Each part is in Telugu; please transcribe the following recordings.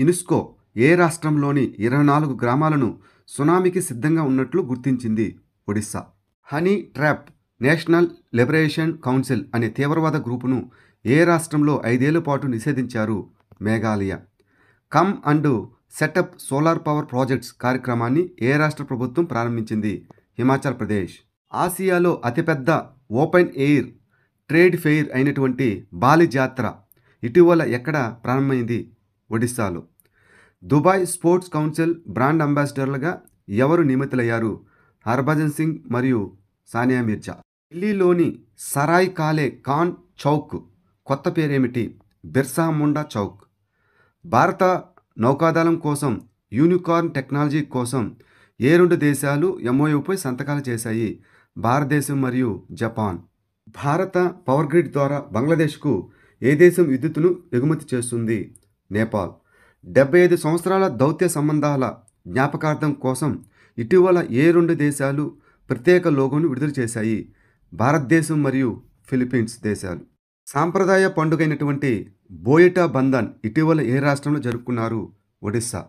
యునెస్కో ఏ రాష్ట్రంలోని 24 గ్రామాలను సునామీకి సిద్ధంగా ఉన్నట్లు గుర్తించింది? Odisha. Hynniewtrep national liberation council అనే తీవ్రవాద గ్రూపును ఏ రాష్ట్రంలో 5 ఏళ్ల పాటు నిషేధించారు? Meghalaya. Come and set up solar power projects కార్యక్రమాన్ని ఏ రాష్ట్ర ప్రభుత్వం ప్రారంభించింది? హిమాచల్ ప్రదేశ్. ఆసియాలో అతిపెద్ద ఓపెన్ ఎయిర్ ట్రేడ్ ఫెయిర్ అయినటువంటి బాలి జాతర ఇటీవల ఎక్కడ ప్రారంభమైంది? ఒడిశాలో. దుబాయ్ స్పోర్ట్స్ కౌన్సిల్ బ్రాండ్ అంబాసిడర్లుగా ఎవరు నియమితులయ్యారు? హర్భజన్ సింగ్ మరియు సానియా మిర్జా. ఢిల్లీలోని సరాయ్ కాలే ఖాన్ చౌక్ కొత్త పేరేమిటి? బిర్సా ముండా చౌక్. భారత నౌకాదళం కోసం యూనికార్న్ టెక్నాలజీ కోసం ఏ 2 దేశాలు ఎంఓయూపై సంతకాలు చేశాయి? భారతదేశం మరియు జపాన్. భారత పవర్ గ్రిడ్ ద్వారా బంగ్లాదేశ్కు ఏ దేశం విద్యుత్తును ఎగుమతి చేస్తుంది? నేపాల్. 75 సంవత్సరాల దౌత్య సంబంధాల జ్ఞాపకార్థం కోసం ఇటీవల ఏ 2 దేశాలు ప్రత్యేక లోగోను విడుదల చేశాయి? భారతదేశం మరియు ఫిలిప్పీన్స్ దేశాలు. సాంప్రదాయ పండుగైనటువంటి బోయిటా బంధన్ ఇటీవల ఏ రాష్ట్రంలో జరుపుకున్నారు? ఒడిశా.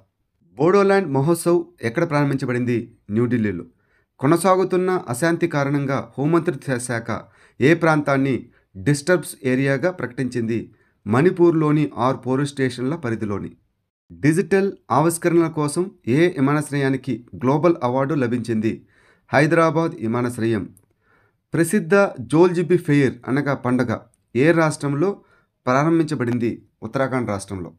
బోడోల్యాండ్ మహోత్సవ్ ఎక్కడ ప్రారంభించబడింది? న్యూఢిల్లీలో. కొనసాగుతున్న అశాంతి కారణంగా హోంమంత్రిత్వ శాఖ ఏ ప్రాంతాన్ని డిస్టర్బ్స్ ఏరియాగా ప్రకటించింది? మణిపూర్లోని 6 పోలీస్ స్టేషన్ల పరిధిలోని. డిజిటల్ ఆవిష్కరణల కోసం ఏ విమానాశ్రయానికి గ్లోబల్ అవార్డు లభించింది? హైదరాబాద్ విమానాశ్రయం. ప్రసిద్ధ జోల్జిబి ఫెయిర్ అనగా పండుగ ఏ రాష్ట్రంలో ప్రారంభించబడింది? ఉత్తరాఖండ్ రాష్ట్రంలో.